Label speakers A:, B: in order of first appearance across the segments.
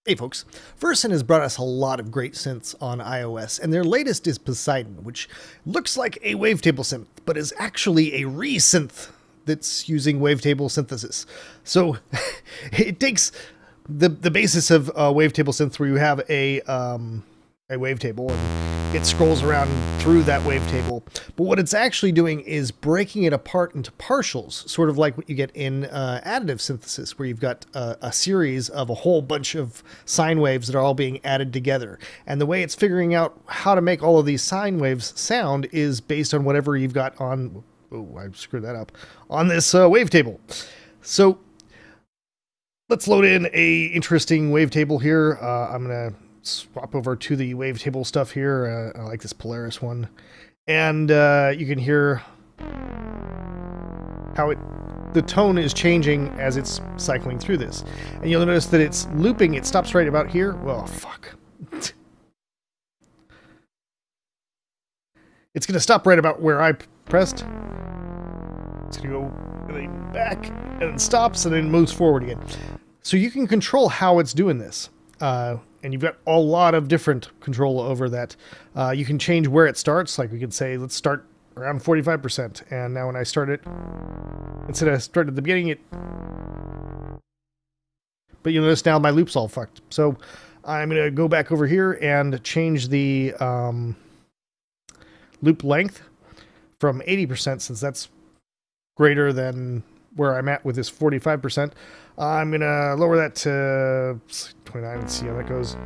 A: Hey folks, Versen has brought us a lot of great synths on iOS, and their latest is Poseidon, which looks like a wavetable synth, but is actually a re-synth that's using wavetable synthesis. So it takes the basis of a wavetable synth where you have a wavetable and it scrolls around through that wavetable. But what it's actually doing is breaking it apart into partials, sort of like what you get in additive synthesis, where you've got a series of a whole bunch of sine waves that are all being added together. And the way it's figuring out how to make all of these sine waves sound is based on whatever you've got on, oh, I screwed that up, on this wavetable. So let's load in a interesting wavetable here. I'm going to swap over to the wavetable stuff here. I like this Polaris one. And you can hear how the tone is changing as it's cycling through this. And you'll notice that it's looping. It stops right about here. Well, fuck. It's going to stop right about where I pressed. It's going to go back and then stops and then moves forward again. So you can control how it's doing this. And you've got a lot of different control over that. You can change where it starts. Like we could say, let's start around 45%. And now when I start it, instead of start at the beginning, but you'll notice now my loop's all fucked. So I'm going to go back over here and change the loop length from 80%, since that's greater than where I'm at with this 45%. I'm going to lower that to 29 and see how that goes.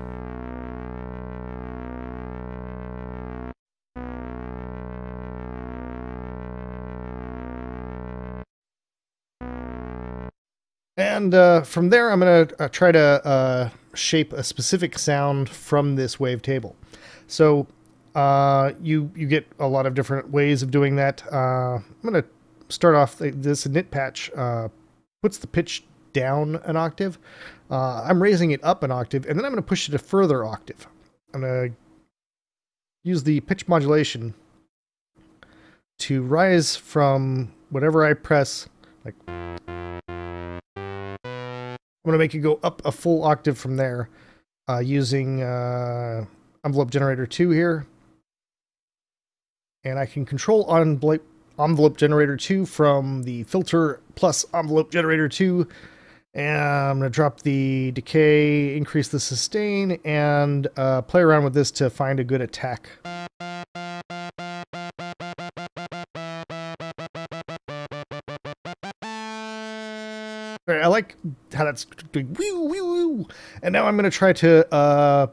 A: And from there, I'm going to try to shape a specific sound from this wavetable. So you get a lot of different ways of doing that. I'm going to start off, this knit patch puts the pitch down an octave. I'm raising it up an octave, and then I'm going to push it a further octave. I'm going to use the pitch modulation to rise from whatever I press. Like, I'm going to make it go up a full octave from there using envelope generator 2 here. And I can control envelope generator 2 from the filter plus envelope generator 2. And I'm going to drop the decay, increase the sustain, and play around with this to find a good attack. All right, I like how that's doing woo, woo, woo. And now I'm going to try to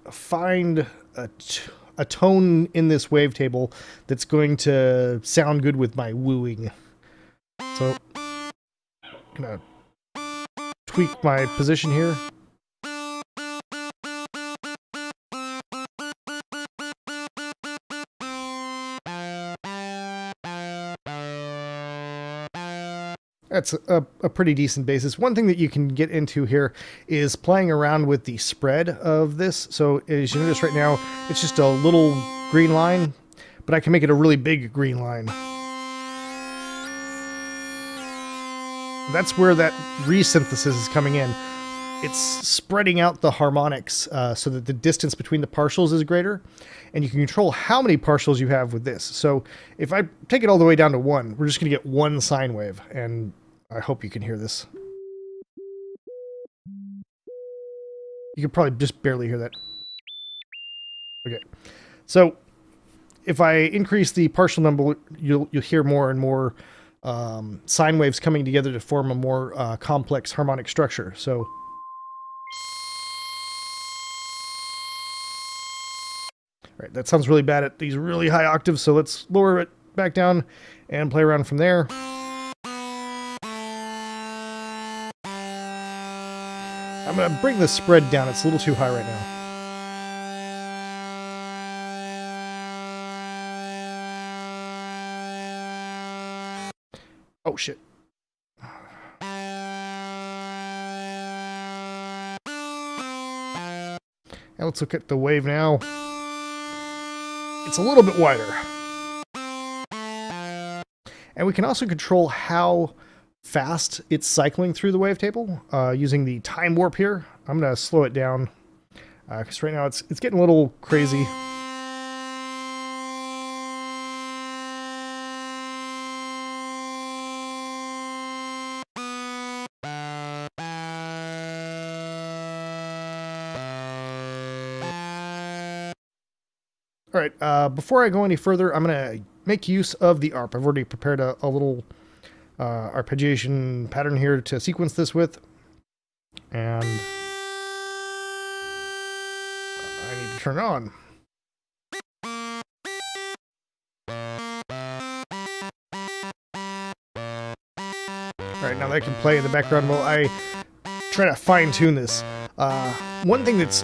A: find a tone in this wavetable that's going to sound good with my wooing. So I'm going to tweak my position here. That's a pretty decent basis. One thing that you can get into here is playing around with the spread of this. So as you notice right now, it's just a little green line, but I can make it a really big green line. That's where that resynthesis is coming in. It's spreading out the harmonics so that the distance between the partials is greater, and you can control how many partials you have with this. So if I take it all the way down to 1, we're just going to get one sine wave, and I hope you can hear this. You can probably just barely hear that. Okay, so if I increase the partial number, you'll hear more and more sine waves coming together to form a more complex harmonic structure. So all right, that sounds really bad at these really high octaves, so let's lower it back down and play around from there. I'm going to bring the spread down. It's a little too high right now. Oh, shit. Now let's look at the wave now. It's a little bit wider. And we can also control how fast it's cycling through the wavetable using the time warp here. I'm going to slow it down because right now it's getting a little crazy. All right, before I go any further, I'm going to make use of the ARP. I've already prepared a little arpeggiation pattern here to sequence this with. And I need to turn it on. All right, now that I can play in the background while I try to fine-tune this. One thing that's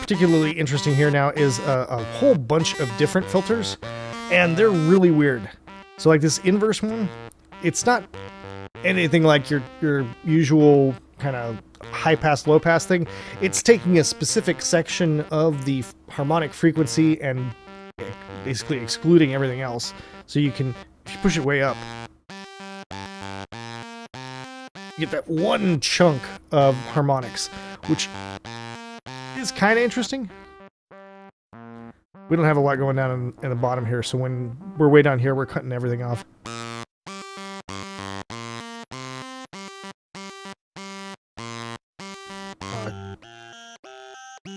A: particularly interesting here now is a whole bunch of different filters, and they're really weird. So like this inverse one, it's not anything like your usual kind of high-pass, low-pass thing. It's taking a specific section of the harmonic frequency and basically excluding everything else. So you can, if you push it way up, you get that one chunk of harmonics, which is kind of interesting. We don't have a lot going down in the bottom here, so when we're way down here, we're cutting everything off.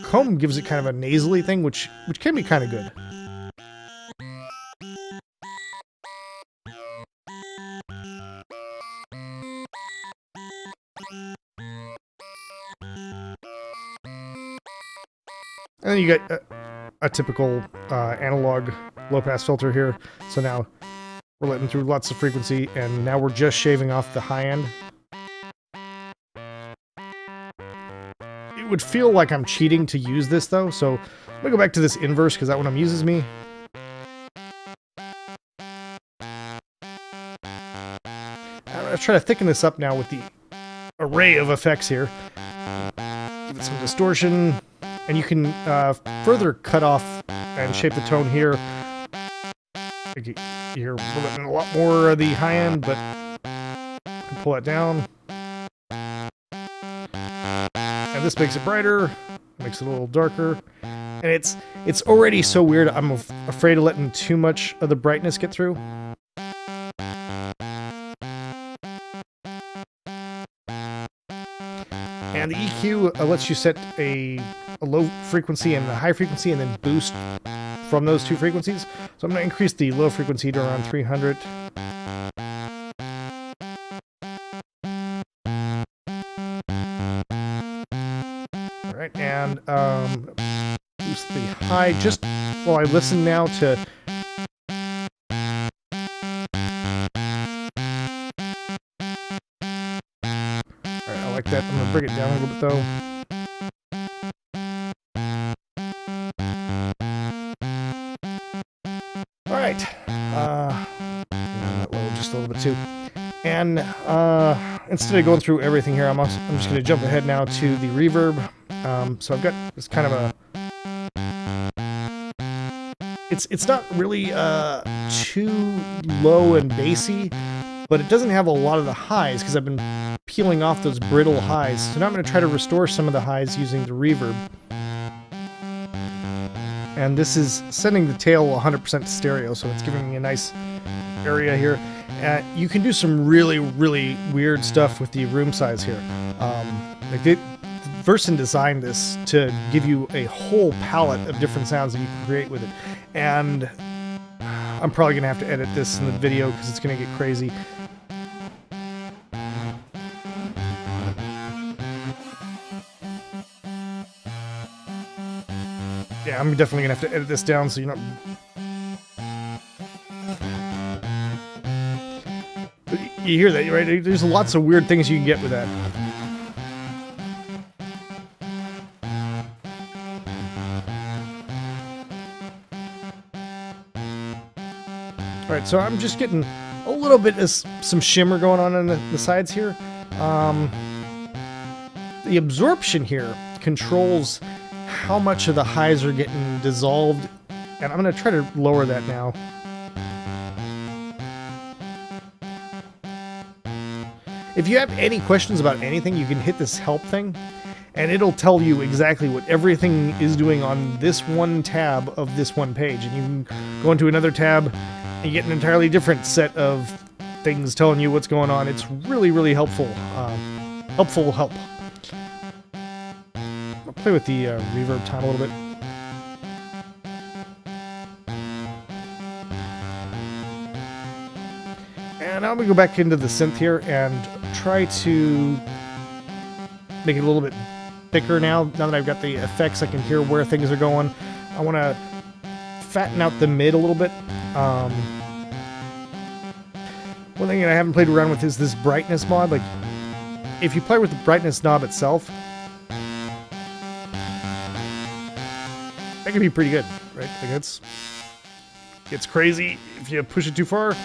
A: Comb gives it kind of a nasally thing, which can be kind of good. And then you get a typical analog low-pass filter here. So now we're letting through lots of frequency, and now we're just shaving off the high end. It would feel like I'm cheating to use this, though, so I'm gonna go back to this inverse, because that one amuses me. I'm gonna try to thicken this up now with the array of effects here. Give it some distortion. And you can further cut off and shape the tone here. You're letting a lot more of the high end, but you can pull that down. And this makes it brighter, makes it a little darker. And it's already so weird, I'm afraid of letting too much of the brightness get through. And the EQ lets you set a low frequency and a high frequency and then boost from those two frequencies. So I'm going to increase the low frequency to around 300. All right, and boost the high just while I listen now to... All right, I like that. I'm going to bring it down a little bit though. Alright, that low just a little bit too. And instead of going through everything here, I'm just going to jump ahead now to the reverb. So I've got this kind of a... It's not really too low and bassy, but it doesn't have a lot of the highs because I've been peeling off those brittle highs. So now I'm going to try to restore some of the highs using the reverb. And this is sending the tail 100% stereo, so it's giving me a nice area here. You can do some really, really weird stuff with the room size here. Verson designed this to give you a whole palette of different sounds that you can create with it. And I'm probably going to have to edit this in the video because it's going to get crazy. Yeah, I'm definitely going to have to edit this down so you're not... But you hear that, right? There's lots of weird things you can get with that. Alright, so I'm just getting a little bit of some shimmer going on the sides here. The absorption here controls how much of the highs are getting dissolved, and I'm going to try to lower that now. If you have any questions about anything, you can hit this help thing, and it'll tell you exactly what everything is doing on this one tab of this one page. And you can go into another tab and you get an entirely different set of things telling you what's going on. It's really, really helpful. Helpful help. I'll play with the reverb time a little bit. And now I'm going to go back into the synth here and try to make it a little bit thicker now. Now that I've got the effects, I can hear where things are going. I want to fatten out the mid a little bit. One thing that I haven't played around with is this brightness mod. Like, if you play with the brightness knob itself, that can be pretty good, right? Like, it's crazy if you push it too far.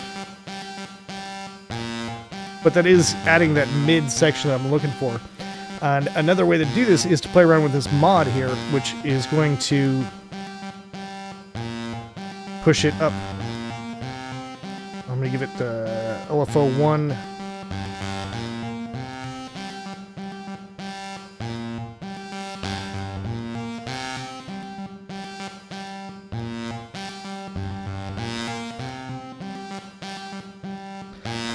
A: But that is adding that mid section that I'm looking for. And another way to do this is to play around with this mod here, which is going to push it up. I'm going to give it LFO 1.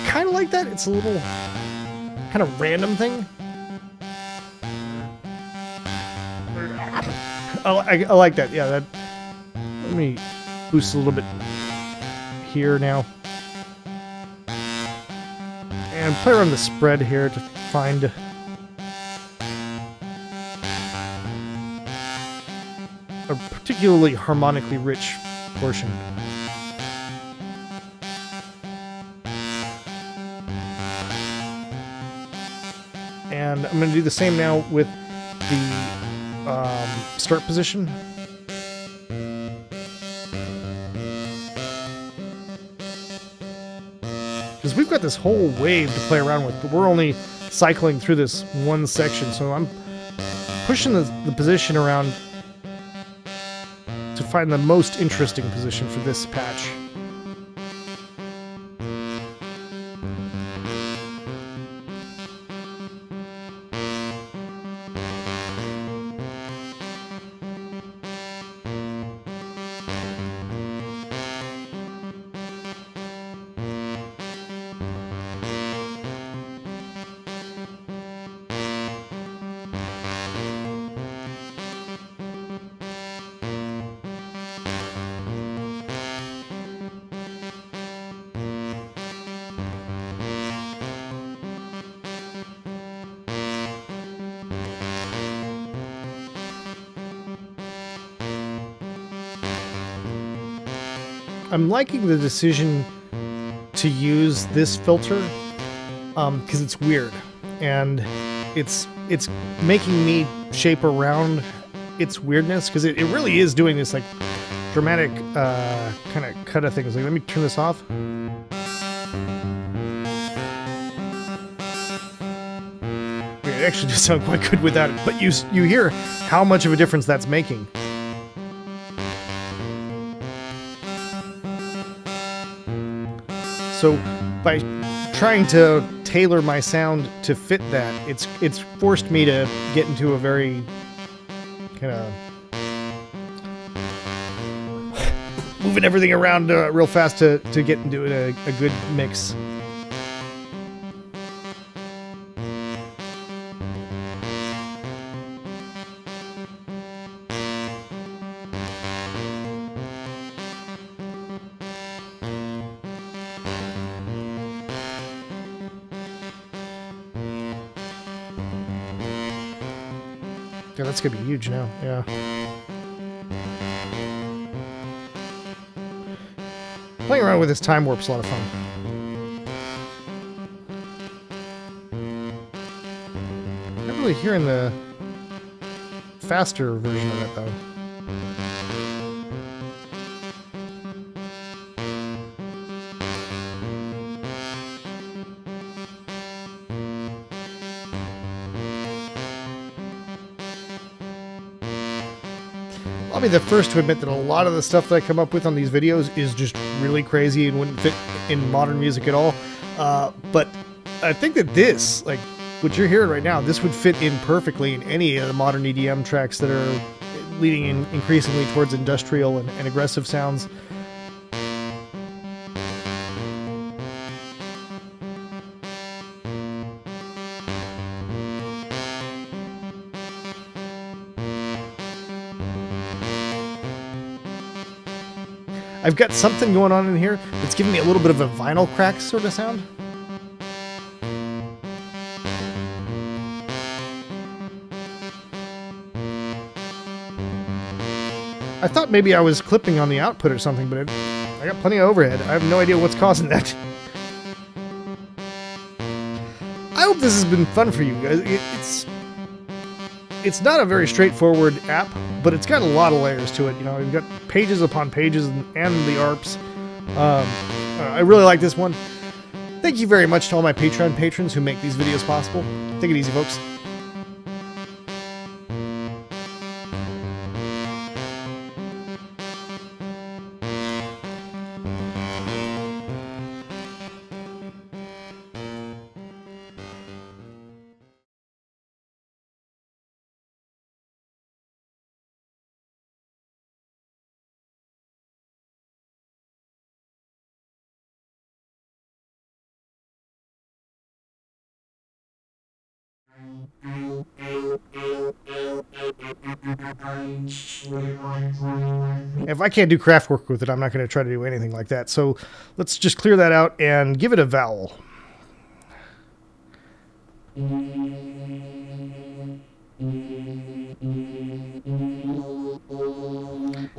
A: Kind of like that. It's a little kind of random thing. I like that. Yeah, that. Let me boost a little bit here now. And play around the spread here to find a particularly harmonically rich portion. And I'm going to do the same now with the start position. Because we've got this whole wave to play around with, but we're only cycling through this one section, so I'm pushing the position around to find the most interesting position for this patch. I'm liking the decision to use this filter because it's weird, and it's making me shape around its weirdness, because it really is doing this like dramatic kind of cut of things. Like, let me turn this off. It actually does sound quite good without it, but you hear how much of a difference that's making. So by trying to tailor my sound to fit that, it's forced me to get into a very kind of moving everything around real fast to get into a good mix. Yeah, that's gonna be huge now, yeah. Playing around with this time warp's a lot of fun. Not really hearing the faster version of it, though. I'll be the first to admit that a lot of the stuff that I come up with on these videos is just really crazy and wouldn't fit in modern music at all. But I think that this, like what you're hearing right now, this would fit in perfectly in any of the modern EDM tracks that are leading in increasingly towards industrial and aggressive sounds. I've got something going on in here that's giving me a little bit of a vinyl crack sort of sound. I thought maybe I was clipping on the output or something, but I got plenty of overhead. I have no idea what's causing that. I hope this has been fun for you guys. It's not a very straightforward app, but it's got a lot of layers to it. You know, you've got pages upon pages and the ARPs. I really like this one. Thank you very much to all my Patreon patrons who make these videos possible. Take it easy, folks. If I can't do craft work with it, I'm not going to try to do anything like that. So let's just clear that out and give it a vowel. And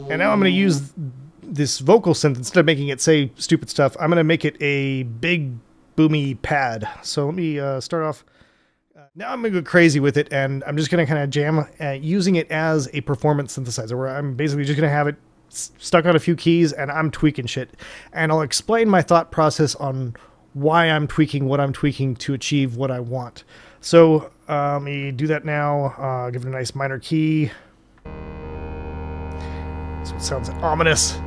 A: now I'm going to use this vocal synth, instead of making it say stupid stuff, I'm going to make it a big boomy pad. So let me start off. Now I'm going to go crazy with it, and I'm just going to kind of jam using it as a performance synthesizer, where I'm basically just going to have it stuck on a few keys, and I'm tweaking shit. And I'll explain my thought process on why I'm tweaking what I'm tweaking to achieve what I want. So let me do that now. Give it a nice minor key. So it sounds ominous.